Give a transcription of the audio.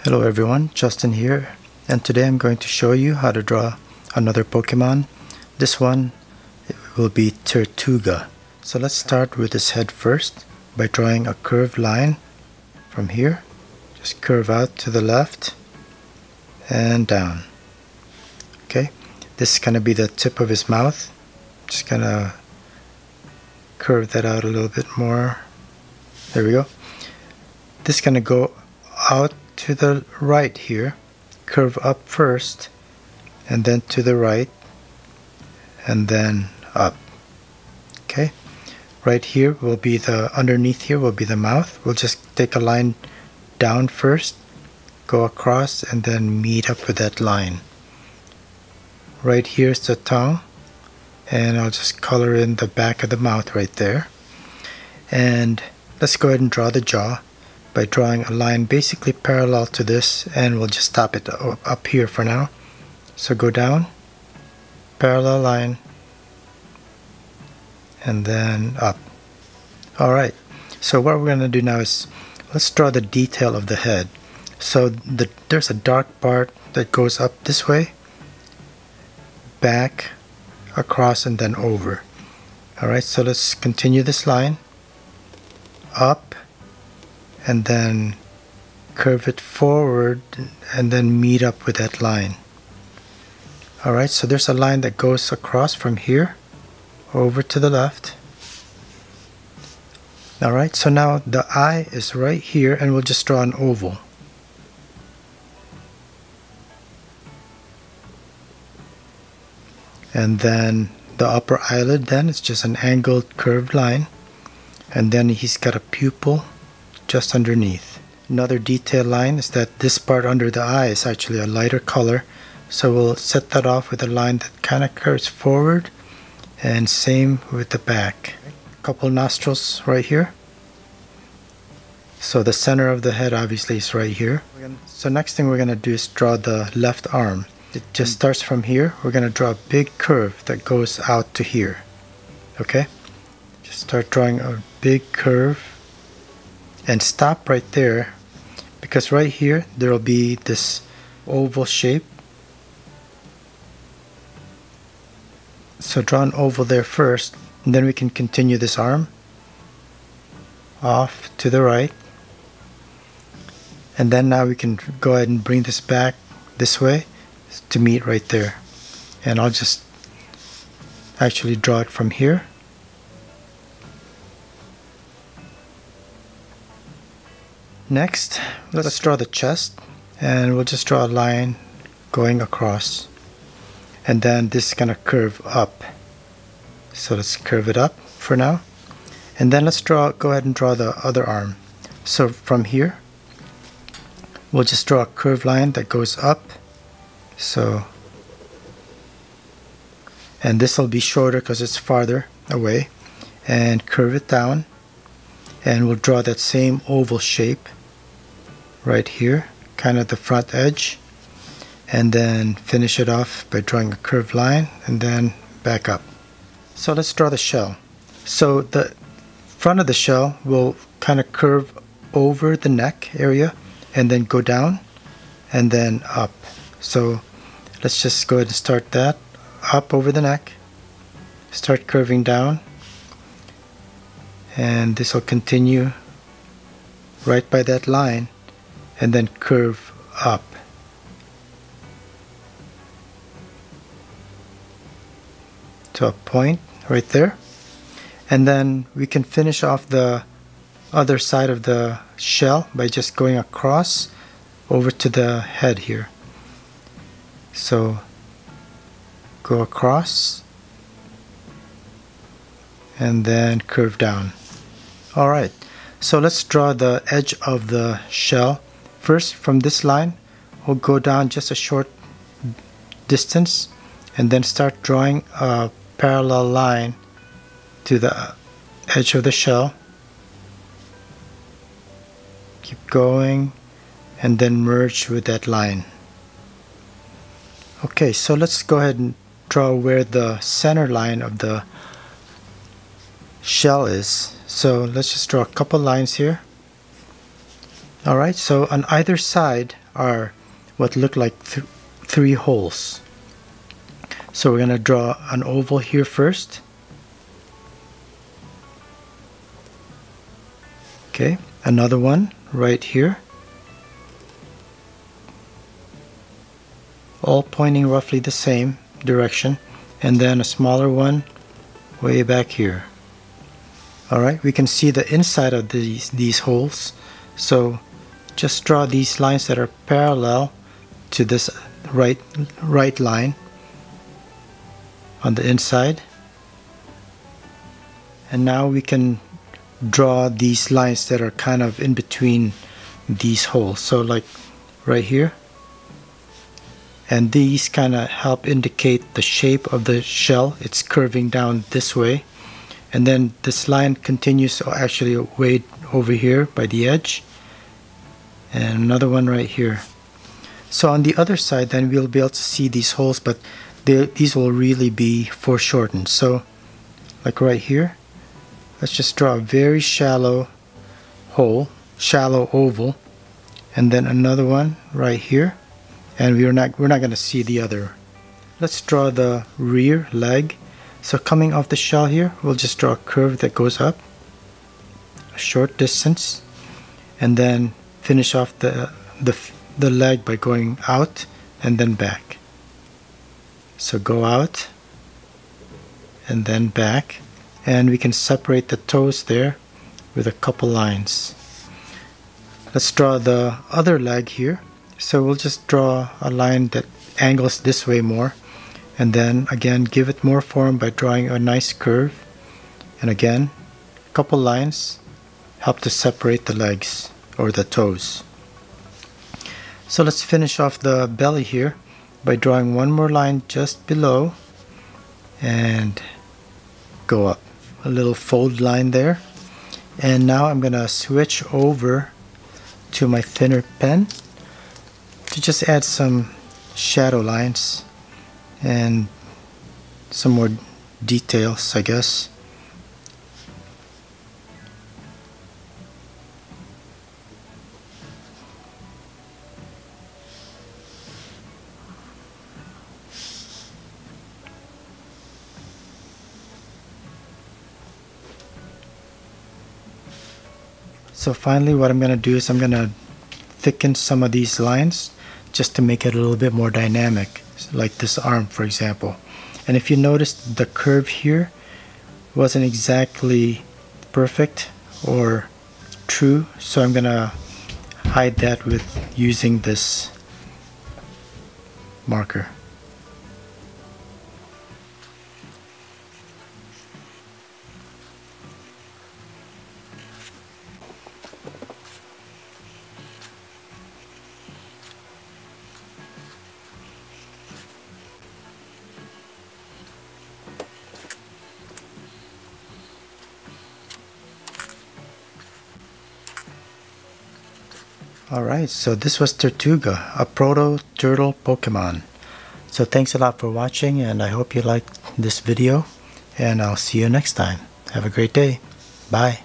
Hello everyone, Justin here, and today I'm going to show you how to draw another Pokemon. This one will be Tirtouga. So let's start with his head first by drawing a curved line from here. Just curve out to the left and down. Okay, this is going to be the tip of his mouth. Just gonna curve that out a little bit more. There we go. This is going to go out to the right here, curve up first and then to the right and then up. Okay, right here will be the underneath here will be the mouth. We'll just take a line down first, go across and then meet up with that line. Right here's the tongue, and I'll just color in the back of the mouth right there. And let's go ahead and draw the jaw by drawing a line basically parallel to this, and we'll just stop it up here for now. So go down, parallel line, and then up. Alright, so what we're going to do now is let's draw the detail of the head. So there's a dark part that goes up this way, back, across, and then over. Alright, so let's continue this line up and then curve it forward and then meet up with that line. Alright, so there's a line that goes across from here over to the left. Alright, so now the eye is right here, and we'll just draw an oval. And then the upper eyelid, then it's just an angled curved line, and then he's got a pupil just underneath. Another detail line is that this part under the eye is actually a lighter color, so we'll set that off with a line that kind of curves forward, and same with the back. A couple nostrils right here. So the center of the head obviously is right here. So next thing we're going to do is draw the left arm. It just starts from here. We're going to draw a big curve that goes out to here. Okay, just start drawing a big curve and stop right there, because right here there will be this oval shape. So draw an oval there first, and then we can continue this arm off to the right, and then now we can go ahead and bring this back this way to meet right there. And I'll just actually draw it from here. Next, let's draw the chest, and we'll just draw a line going across, and then this is going to curve up. So let's curve it up for now, and then let's go ahead and draw the other arm. So from here we'll just draw a curved line that goes up, and this will be shorter because it's farther away, and curve it down, and we'll draw that same oval shape right here, kind of the front edge, and then finish it off by drawing a curved line and then back up. So let's draw the shell. So the front of the shell will kind of curve over the neck area and then go down and then up. So let's just go ahead and start that up over the neck, start curving down, and this will continue right by that line and then curve up. To a point right there, and then we can finish off the other side of the shell by just going across over to the head here. So go across and then curve down. Alright, so let's draw the edge of the shell. First, from this line we'll go down just a short distance and then start drawing a parallel line to the edge of the shell. Keep going and then merge with that line. Okay, so let's go ahead and draw where the center line of the shell is. So let's just draw a couple lines here. Alright, so on either side are what look like three holes. So we're going to draw an oval here first. Okay, another one right here. All pointing roughly the same direction. And then a smaller one way back here. Alright, we can see the inside of these holes. So just draw these lines that are parallel to this right line on the inside. And now we can draw these lines that are kind of in between these holes. So like right here. And these kind of help indicate the shape of the shell. It's curving down this way. And then this line continues actually way over here by the edge. And another one right here. So on the other side then we'll be able to see these holes, but these will really be foreshortened. So like right here, let's just draw a very shallow hole, shallow oval. And then another one right here. And we're not going to see the other. Let's draw the rear leg. So coming off the shell here, we'll just draw a curve that goes up a short distance, and then finish off the leg by going out and then back. So go out and then back, and we can separate the toes there with a couple lines. Let's draw the other leg here. So we'll just draw a line that angles this way more, and then again give it more form by drawing a nice curve, and again a couple lines help to separate the legs or the toes. So let's finish off the belly here by drawing one more line just below and go up, a little fold line there. And now I'm gonna switch over to my thinner pen to just add some shadow lines and some more details, I guess. So finally what I'm going to do is I'm going to thicken some of these lines just to make it a little bit more dynamic, like this arm for example. And if you notice, the curve here wasn't exactly perfect or true, so I'm gonna hide that with using this marker. Alright, so this was Tirtouga, a proto-turtle Pokemon. So thanks a lot for watching, and I hope you liked this video, and I'll see you next time. Have a great day. Bye.